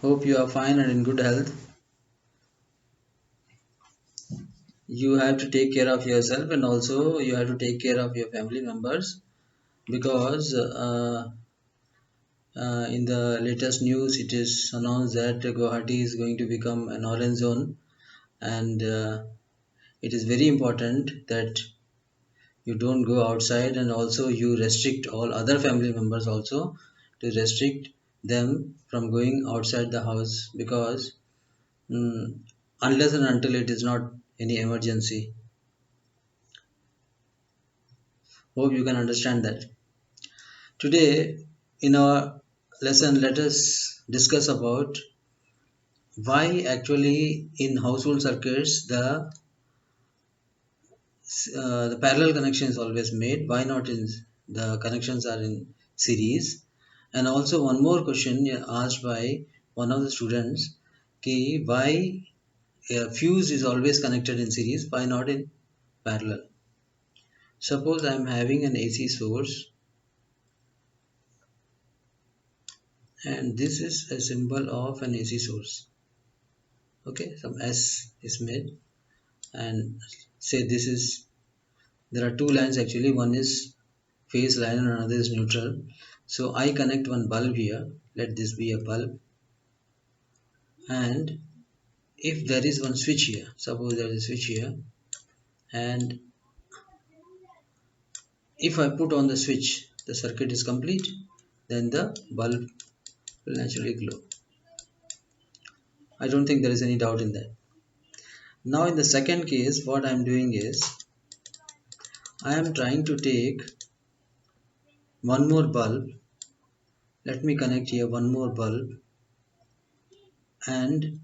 Hope you are fine and in good health. You have to take care of yourself and also you have to take care of your family members because in the latest news it is announced that Guwahati is going to become an orange zone, and it is very important that you don't go outside, and also you restrict all other family members also to restrict them from going outside the house because mm, unless and until it is not any emergency. Hope you can understand that. Today, in our lesson, let us discuss about why actually in household circuits the parallel connection is always made. Why not in the connections are in series? And also one more question asked by one of the students, ki why a fuse is always connected in series? Why not in parallel? Suppose I am having an AC source and this is a symbol of an AC source. Okay, some S is made, and say this is, there are two lines actually, one is phase line and another is neutral. So I connect one bulb here, let this be a bulb, and if there is one switch here, suppose there is a switch here, and if I put on the switch, the circuit is complete, then the bulb will naturally glow. I don't think there is any doubt in that. Now in the second case, what I am doing is I am trying to take one more bulb. Let me connect here one more bulb, and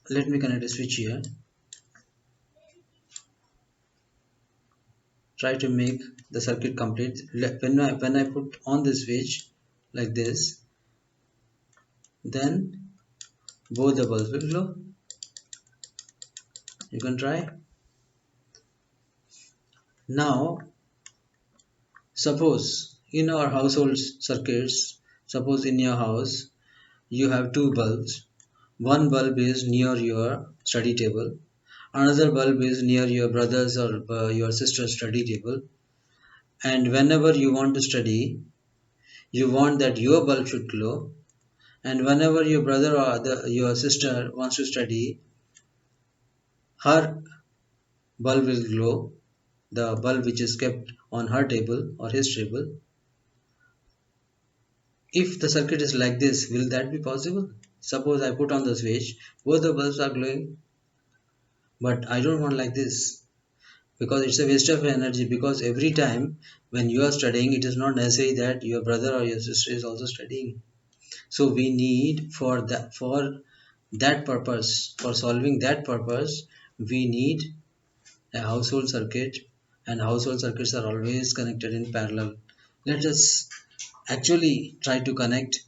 let me connect a switch here. Try to make the circuit complete. When I put on the switch like this, then both the bulbs will glow. You can try. Now suppose in our household circuits, suppose in your house you have two bulbs. One bulb is near your study table, another bulb is near your brother's or your sister's study table, and whenever you want to study, you want that your bulb should glow, and whenever your brother or your sister wants to study, her bulb will glow, the bulb which is kept on her table or his table. If the circuit is like this, will that be possible? Suppose I put on the switch, both the bulbs are glowing, but I don't want like this because it's a waste of energy, because every time when you are studying, it is not necessary that your brother or your sister is also studying. So we need for that purpose, for solving that purpose, we need a household circuit, and household circuits are always connected in parallel. Let us actually try to connect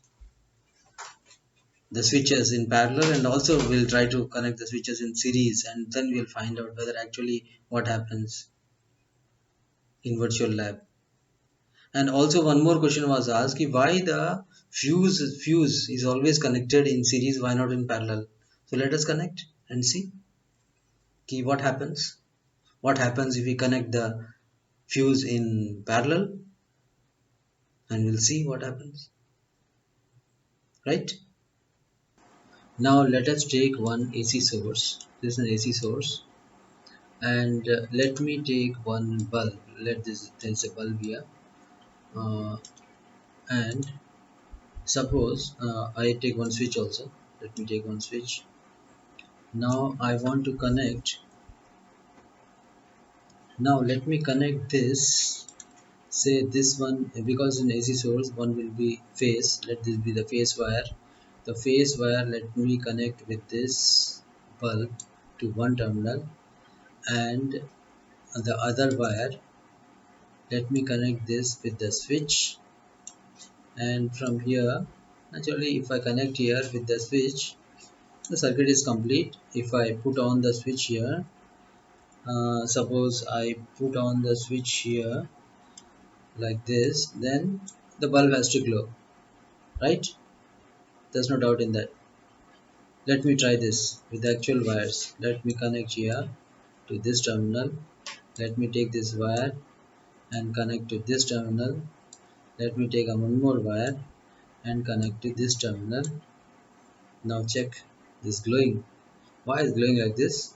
the switches in parallel, and also we'll try to connect the switches in series, and then we'll find out whether actually what happens in virtual lab. And also one more question was asked, why the fuse is always connected in series, why not in parallel? So let us connect and see what happens if we connect the fuse in parallel, and we'll see what happens, right? Now let us take one AC source. This is an AC source, and let me take one bulb. There's a bulb here, uh, and suppose I take one switch also. Let me take one switch. Now I want to connect. Now let me connect this. Say this one, because in AC source one will be phase. Let this be the phase wire. The phase wire, let me connect with this bulb to one terminal, and the other wire, let me connect this with the switch. And from here, naturally if I connect here with the switch, the circuit is complete. If I put on the switch here, suppose I put on the switch here like this, then the bulb has to glow, right? There's no doubt in that. Let me try this with the actual wires. Let me connect here to this terminal. Let me take this wire and connect to this terminal. Let me take one more wire and connect to this terminal. Now check this glowing. Why is glowing like this?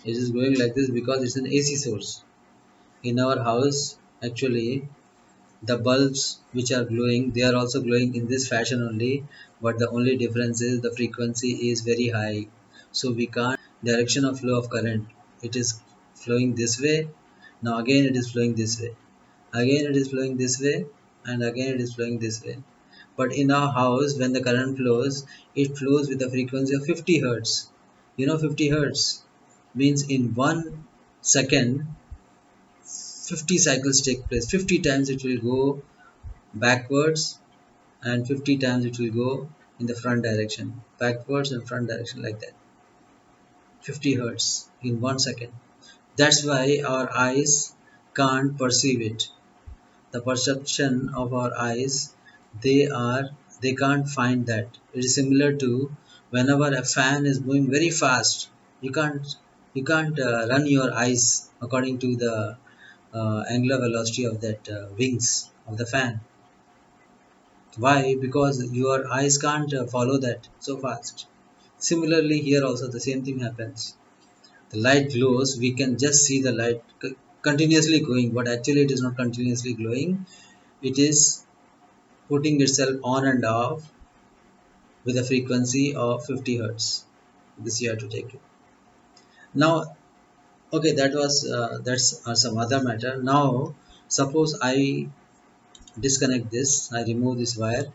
It is glowing like this because it's an AC source. In our house, actually, the bulbs which are glowing, they are also glowing in this fashion only, but the only difference is the frequency is very high. So we can't direction of flow of current. It is flowing this way. Now again it is flowing this way. Again it is flowing this way, and again it is flowing this way. But in our house, when the current flows, it flows with a frequency of 50 hertz. 50 hertz means in 1 second 50 cycles take place. 50 times it will go backwards, and 50 times it will go in the front direction, backwards and front direction, like that. 50 hertz in 1 second. That's why our eyes can't perceive it. The perception of our eyes, they are they can't find that. It is similar to whenever a fan is moving very fast, you can't run your eyes according to the angular velocity of that wings of the fan. Why? Because your eyes can't follow that so fast. Similarly, here also the same thing happens. The light glows, we can just see the light continuously going, but actually it is not continuously glowing. It is putting itself on and off with a frequency of 50 hertz. This you have to take it. Now, okay, that's some other matter. Now, suppose I disconnect this, I remove this wire,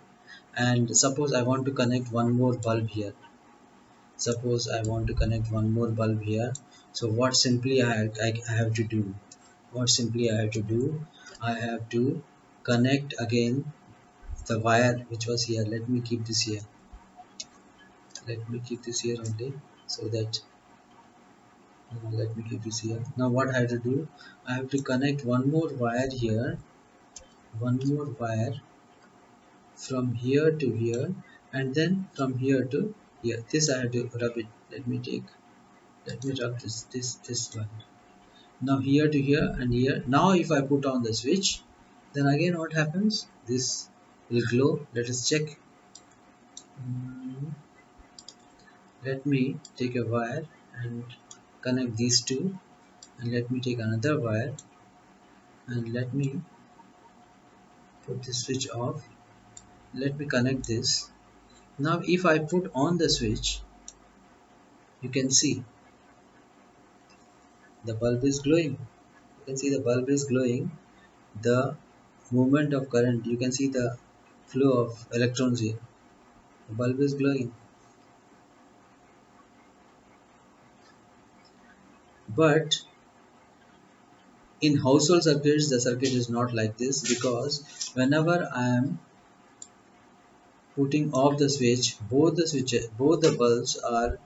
and suppose I want to connect one more bulb here. Suppose I want to connect one more bulb here. So what simply I have to do? What simply I have to do? I have to connect again the wire which was here. Let me keep this here. Let me keep this here only, so that let me keep this here. Now what I have to do? I have to connect one more wire here. One more wire from here to here, and then from here to here. This I have to rub it. Let me rub this one. Now here to here and here. Now if I put on the switch, then again what happens? This will glow. Let us check. Mm, Let me take a wire and connect these two, and let me take another wire and let me put the switch off. Let me connect this. Now if I put on the switch, you can see the bulb is glowing. You can see the bulb is glowing. The movement of current, you can see the flow of electrons here. The bulb is glowing. But in household circuits, the circuit is not like this, because whenever I am putting off the switch, both the bulbs are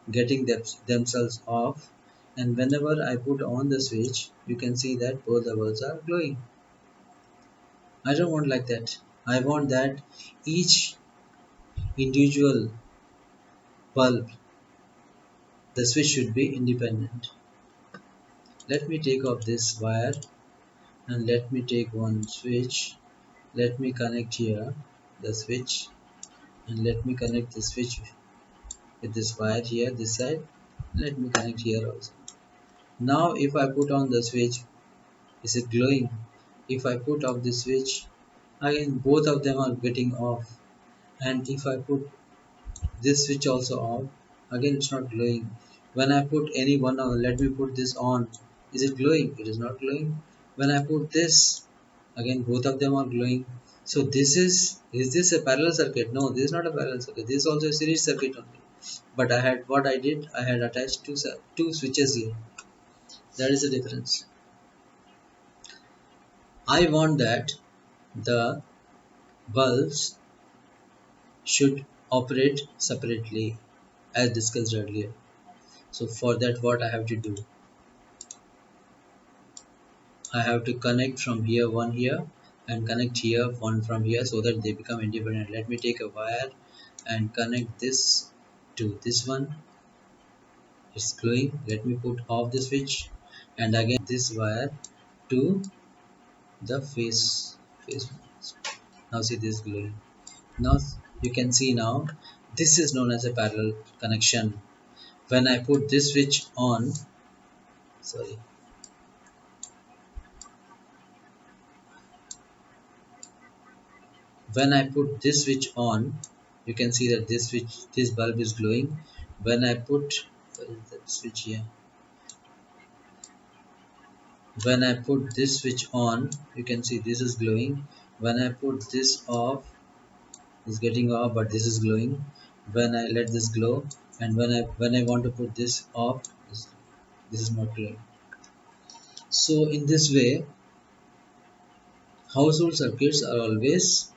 getting themselves off, and whenever I put on the switch, you can see that both the bulbs are glowing. I don't want like that. I want that each individual bulb, the switch should be independent. Let me take off this wire and let me take one switch. Let me connect here the switch, and let me connect the switch with this wire here, this side. Let me connect here also. Now if I put on the switch, is it glowing? If I put off the switch, again both of them are getting off. And if I put this switch also off, again it's not glowing. When I put any one on, let me put this on, is it glowing? It is not glowing. When I put this, again both of them are glowing. So this is this a parallel circuit? No, this is not a parallel circuit. This is also a series circuit only. But what I did, I had attached two switches here. That is the difference. I want that the bulbs should operate separately, as discussed earlier. So for that, what I have to do, I have to connect from here one here, and connect here one from here, so that they become independent. Let me take a wire and connect this to this one, it's glowing. Let me put off the switch, and again this wire to the face. Now see this glowing. Now you can see now this is known as a parallel connection. When I put this switch on, sorry, when I put this switch on, you can see that this bulb is glowing. When I put, where is that switch here? When I put this switch on, you can see this is glowing. When I put this off, it's getting off, but this is glowing. When I let this glow, and when I want to put this off, this is not glowing. So in this way, household circuits are always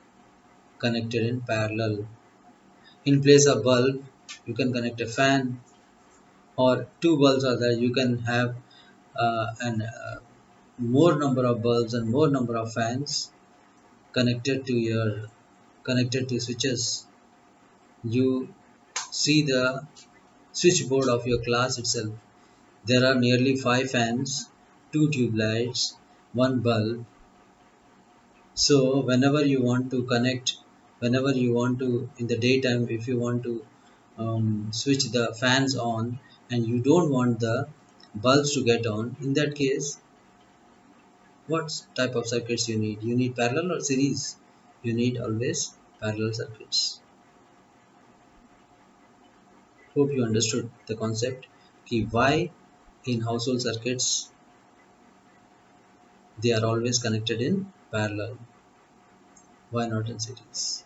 connected in parallel. In place of bulb, you can connect a fan, or two bulbs are there. You can have an more number of bulbs and more number of fans connected to switches. You see the switchboard of your class itself. There are nearly 5 fans, 2 tube lights, 1 bulb. So whenever you want to connect, whenever you want to in the daytime, if you want to switch the fans on and you don't want the bulbs to get on, in that case, what type of circuits you need? You need parallel or series? You need always parallel circuits. Hope you understood the concept. Ki why in household circuits they are always connected in parallel. Why not in series?